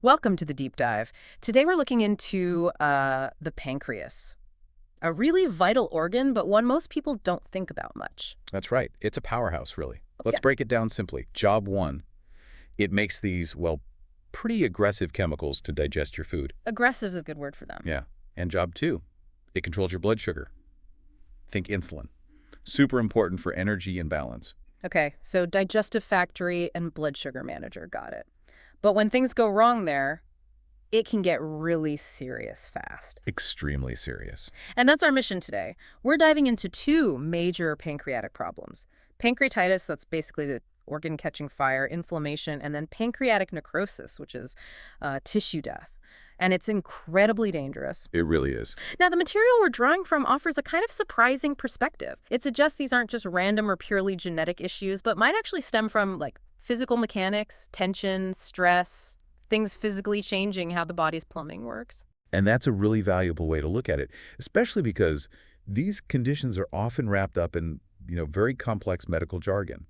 Welcome to the deep dive. Today we're looking into the pancreas, a really vital organ, but one most people don't think about much. That's right. It's a powerhouse, really. Let's Yeah. break it down simply. Job one, it makes these, well, pretty aggressive chemicals to digest your food. Aggressive is a good word for them. Yeah. And job two, it controls your blood sugar. Think insulin. Super important for energy and balance. Okay, so digestive factory and blood sugar manager, got it. But when things go wrong there, it can get really serious fast. Extremely serious. And that's our mission today. We're diving into two major pancreatic problems. Pancreatitis, that's basically the organ catching fire, inflammation, and then pancreatic necrosis, which is tissue death. And it's incredibly dangerous. It really is. Now, the material we're drawing from offers a kind of surprising perspective. It suggests these aren't just random or purely genetic issues, but might actually stem from, like, physical mechanics, tension, stress, things physically changing how the body's plumbing works. And that's a really valuable way to look at it, especially because these conditions are often wrapped up in, very complex medical jargon.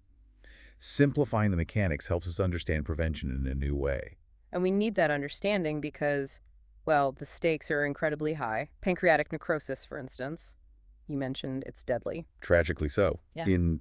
Simplifying the mechanics helps us understand prevention in a new way. And we need that understanding because, well, the stakes are incredibly high. Pancreatic necrosis, for instance. You mentioned it's deadly. Tragically so. Yeah. In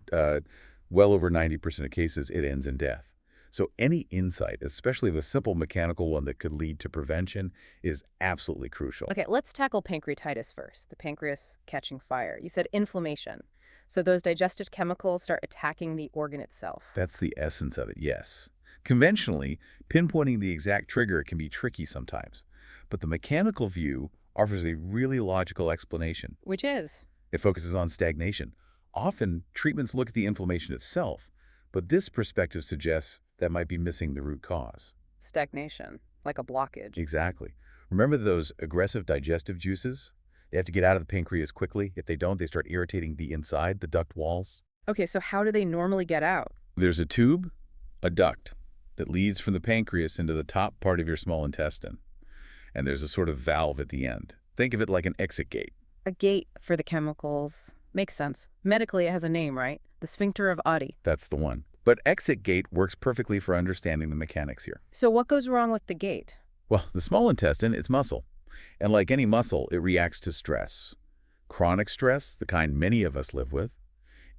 well over 90% of cases, it ends in death. So any insight, especially the simple mechanical one that could lead to prevention, is absolutely crucial. Okay, let's tackle pancreatitis first, the pancreas catching fire. You said inflammation. So those digestive chemicals start attacking the organ itself. That's the essence of it, yes. Conventionally, pinpointing the exact trigger can be tricky sometimes, but the mechanical view offers a really logical explanation. Which is? It focuses on stagnation. Often, treatments look at the inflammation itself, but this perspective suggests that might be missing the root cause. Stagnation, like a blockage. Exactly. Remember those aggressive digestive juices? They have to get out of the pancreas quickly. If they don't, they start irritating the inside, the duct walls. Okay, so how do they normally get out? There's a tube, a duct, that leads from the pancreas into the top part of your small intestine. And there's a sort of valve at the end. Think of it like an exit gate. A gate for the chemicals. Makes sense. Medically, it has a name, right? The sphincter of Oddi. That's the one. But exit gate works perfectly for understanding the mechanics here. So what goes wrong with the gate? Well, the small intestine, it's muscle. And like any muscle, it reacts to stress. Chronic stress, the kind many of us live with,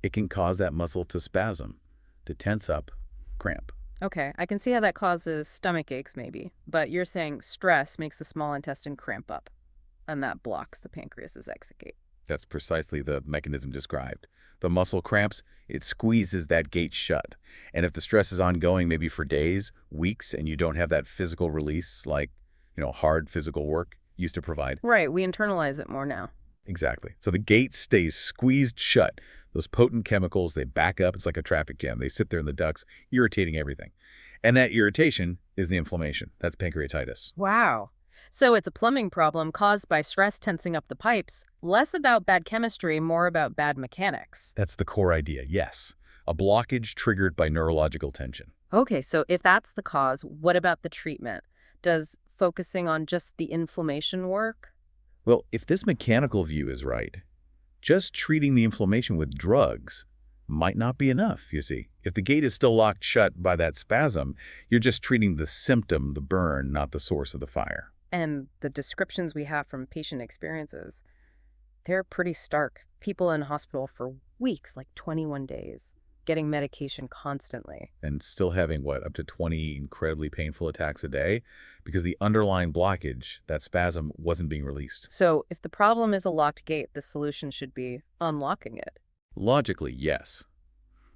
it can cause that muscle to spasm, to tense up, cramp. Okay, I can see how that causes stomach aches maybe, but you're saying stress makes the small intestine cramp up, and that blocks the pancreas's exit gate. That's precisely the mechanism described. The muscle cramps, it squeezes that gate shut. And if the stress is ongoing, maybe for days, weeks, and you don't have that physical release like, hard physical work used to provide. Right, we internalize it more now. Exactly. So the gate stays squeezed shut. Those potent chemicals, they back up. It's like a traffic jam. They sit there in the ducts, irritating everything. And that irritation is the inflammation. That's pancreatitis. Wow. So it's a plumbing problem caused by stress tensing up the pipes, less about bad chemistry, more about bad mechanics. That's the core idea, yes. A blockage triggered by neurological tension. Okay, so if that's the cause, what about the treatment? Does focusing on just the inflammation work? Well, if this mechanical view is right, just treating the inflammation with drugs might not be enough, you see. If the gate is still locked shut by that spasm, you're just treating the symptom, the burn, not the source of the fire. And the descriptions we have from patient experiences, they're pretty stark. People in hospital for weeks, like 21 days, getting medication constantly. And still having, up to 20 incredibly painful attacks a day because the underlying blockage, that spasm, wasn't being released. So if the problem is a locked gate, the solution should be unlocking it. Logically, yes.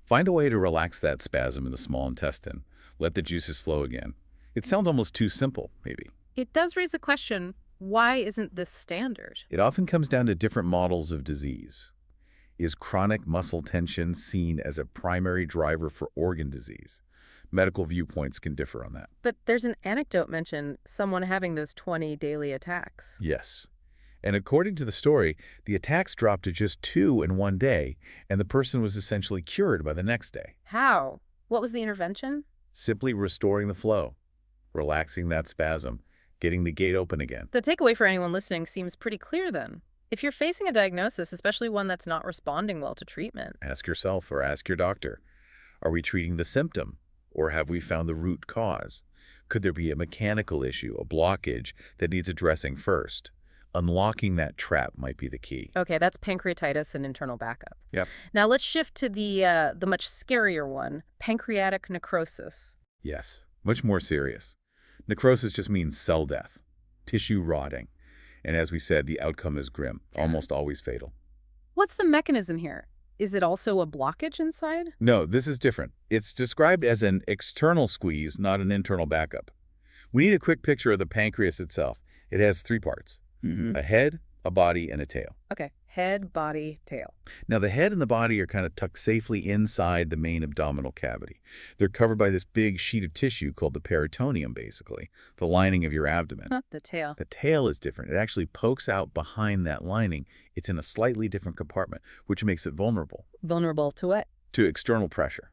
Find a way to relax that spasm in the small intestine. Let the juices flow again. It sounds almost too simple, maybe. It does raise the question, why isn't this standard? It often comes down to different models of disease. Is chronic muscle tension seen as a primary driver for organ disease? Medical viewpoints can differ on that. But there's an anecdote mentioned someone having those 20 daily attacks. Yes. And according to the story, the attacks dropped to just 2 in one day, and the person was essentially cured by the next day. How? What was the intervention? Simply restoring the flow, relaxing that spasm, getting the gate open again. The takeaway for anyone listening seems pretty clear then. If you're facing a diagnosis, especially one that's not responding well to treatment, Ask yourself or ask your doctor, are we treating the symptom, or have we found the root cause? Could there be a mechanical issue, a blockage that needs addressing first? Unlocking that trap might be the key. Okay, that's pancreatitis and internal backup. Yep. Now let's shift to the much scarier one, pancreatic necrosis. Yes, much more serious. Necrosis just means cell death, tissue rotting. And as we said, the outcome is grim, almost always fatal. What's the mechanism here? Is it also a blockage inside? No, this is different. It's described as an external squeeze, not an internal backup. We need a quick picture of the pancreas itself. It has three parts: a head, a body, and a tail. Okay, head, body, tail. Now, the head and the body are kind of tucked safely inside the main abdominal cavity. They're covered by this big sheet of tissue called the peritoneum, basically, the lining of your abdomen. Huh, the tail. The tail is different. It actually pokes out behind that lining. It's in a slightly different compartment, which makes it vulnerable Vulnerable to what? to external pressure.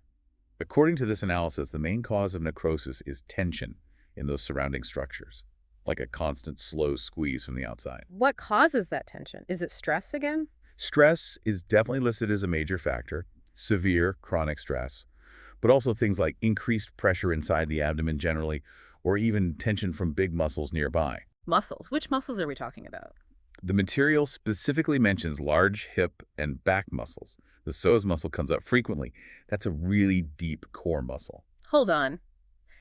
According to this analysis, the main cause of necrosis is tension in those surrounding structures, like a constant slow squeeze from the outside. What causes that tension? Is it stress again? Stress is definitely listed as a major factor, severe chronic stress, but also things like increased pressure inside the abdomen generally, or even tension from big muscles nearby. Muscles. Which muscles are we talking about? The material specifically mentions large hip and back muscles. The psoas muscle comes up frequently. That's a really deep core muscle. Hold on.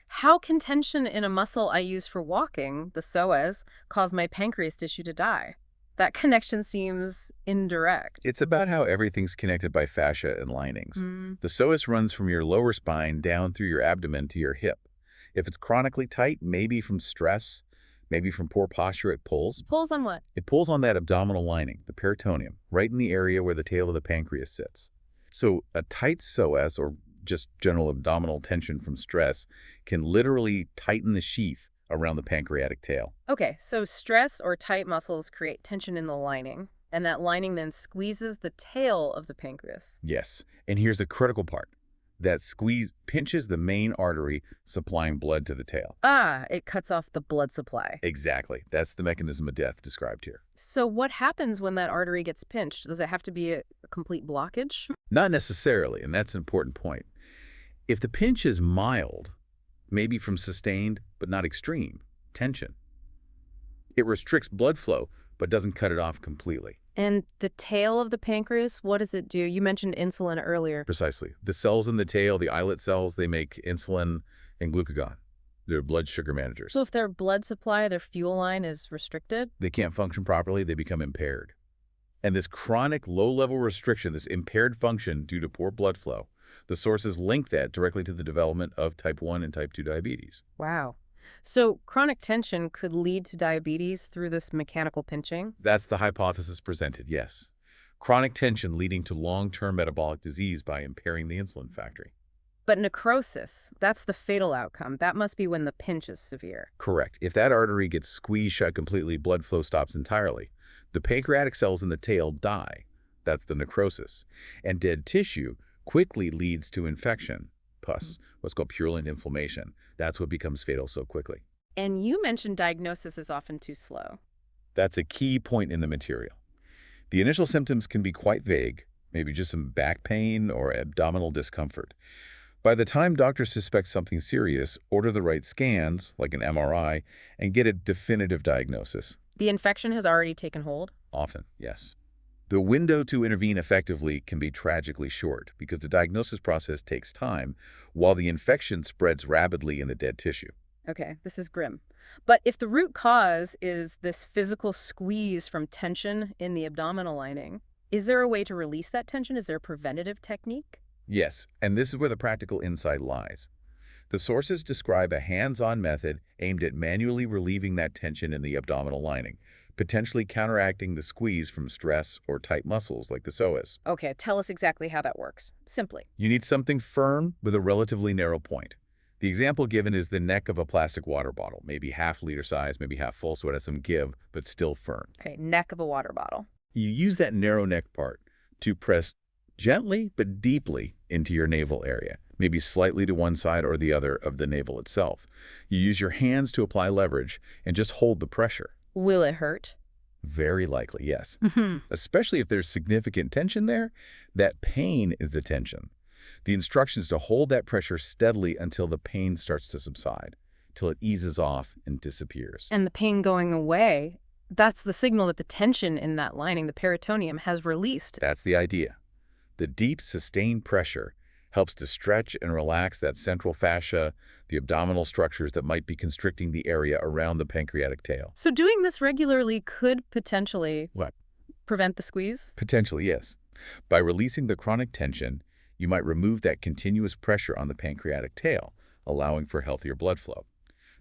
How can tension in a muscle I use for walking, the psoas, cause my pancreas tissue to die? That connection seems indirect. It's about how everything's connected by fascia and linings. The psoas runs from your lower spine down through your abdomen to your hip. If it's chronically tight, maybe from stress, maybe from poor posture, it pulls. Pulls on what? It pulls on that abdominal lining, the peritoneum, right in the area where the tail of the pancreas sits. So a tight psoas, or just general abdominal tension from stress, can literally tighten the sheath around the pancreatic tail. Okay, so stress or tight muscles create tension in the lining, and that lining then squeezes the tail of the pancreas. Yes, and here's the critical part. That squeeze pinches the main artery supplying blood to the tail. Ah, it cuts off the blood supply. Exactly. That's the mechanism of death described here. So what happens when that artery gets pinched? Does it have to be a complete blockage? Not necessarily, and that's an important point. If the pinch is mild, maybe from sustained but not extreme tension, it restricts blood flow but doesn't cut it off completely. And the tail of the pancreas, what does it do? You mentioned insulin earlier. Precisely. The cells in the tail, the islet cells, they make insulin and glucagon. They're blood sugar managers. So if their blood supply, their fuel line is restricted? They can't function properly, they become impaired. And this chronic low-level restriction, this impaired function due to poor blood flow, the sources link that directly to the development of type 1 and type 2 diabetes. Wow. So chronic tension could lead to diabetes through this mechanical pinching? That's the hypothesis presented, yes. Chronic tension leading to long-term metabolic disease by impairing the insulin factory. But necrosis, that's the fatal outcome. That must be when the pinch is severe. Correct. If that artery gets squeezed shut completely, blood flow stops entirely. The pancreatic cells in the tail die. That's the necrosis. And dead tissue quickly leads to infection, pus, what's called purulent inflammation. That's what becomes fatal so quickly. And you mentioned diagnosis is often too slow. That's a key point in the material. The initial symptoms can be quite vague, maybe just some back pain or abdominal discomfort. By the time doctors suspect something serious, order the right scans, like an MRI, and get a definitive diagnosis. The infection has already taken hold? Often, yes. The window to intervene effectively can be tragically short because the diagnosis process takes time while the infection spreads rapidly in the dead tissue. Okay, this is grim. But if the root cause is this physical squeeze from tension in the abdominal lining, is there a way to release that tension? Is there a preventative technique? Yes, and this is where the practical insight lies. The sources describe a hands-on method aimed at manually relieving that tension in the abdominal lining, potentially counteracting the squeeze from stress or tight muscles like the psoas. Okay, tell us exactly how that works, simply. You need something firm with a relatively narrow point. The example given is the neck of a plastic water bottle, maybe half-liter size, maybe half full, so it has some give, but still firm. Okay, neck of a water bottle. You use that narrow neck part to press gently but deeply into your navel area, maybe slightly to one side or the other of the navel itself. You use your hands to apply leverage and just hold the pressure. Will it hurt? Very likely, yes. Especially if there's significant tension there, that pain is the tension. The instruction is to hold that pressure steadily until the pain starts to subside. till it eases off and disappears. And the pain going away, that's the signal that the tension in that lining, the peritoneum, has released. That's the idea. The deep, sustained pressure helps to stretch and relax that central fascia, the abdominal structures that might be constricting the area around the pancreatic tail. So doing this regularly could potentially What? prevent the squeeze? Potentially, yes. By releasing the chronic tension, you might remove that continuous pressure on the pancreatic tail, allowing for healthier blood flow.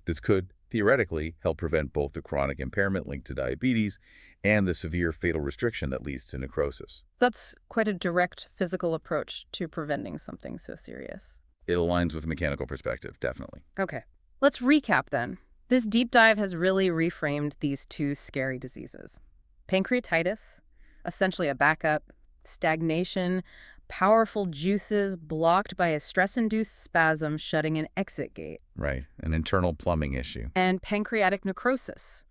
This could, theoretically, help prevent both the chronic impairment linked to diabetes and the severe fatal restriction that leads to necrosis. That's quite a direct physical approach to preventing something so serious. It aligns with the mechanical perspective, definitely. Okay, let's recap then. This deep dive has really reframed these two scary diseases. Pancreatitis, essentially a backup, stagnation, powerful juices blocked by a stress-induced spasm shutting an exit gate. Right, an internal plumbing issue. And pancreatic necrosis,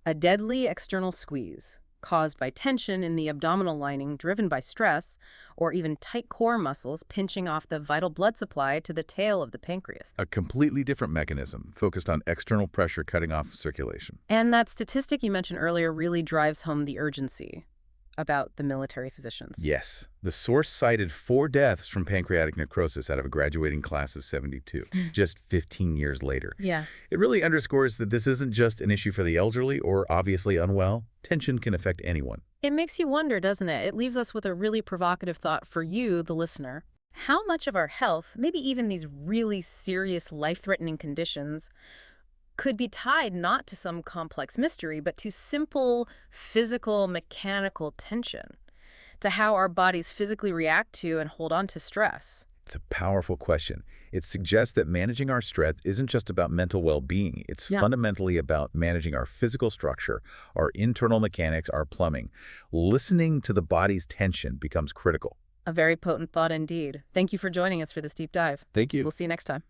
a deadly external squeeze caused by tension in the abdominal lining driven by stress, or even tight core muscles pinching off the vital blood supply to the tail of the pancreas. A completely different mechanism focused on external pressure cutting off circulation. And that statistic you mentioned earlier really drives home the urgency about the military physicians. Yes. The source cited 4 deaths from pancreatic necrosis out of a graduating class of 72, just 15 years later. Yeah. It really underscores that this isn't just an issue for the elderly or obviously unwell. Tension can affect anyone. It makes you wonder, doesn't it? It leaves us with a really provocative thought for you, the listener. How much of our health, maybe even these really serious life-threatening conditions, could be tied not to some complex mystery, but to simple physical, mechanical tension, to how our bodies physically react to and hold on to stress? It's a powerful question. It suggests that managing our stress isn't just about mental well-being. It's fundamentally about managing our physical structure, our internal mechanics, our plumbing. Listening to the body's tension becomes critical. A very potent thought indeed. Thank you for joining us for this deep dive. Thank you. We'll see you next time.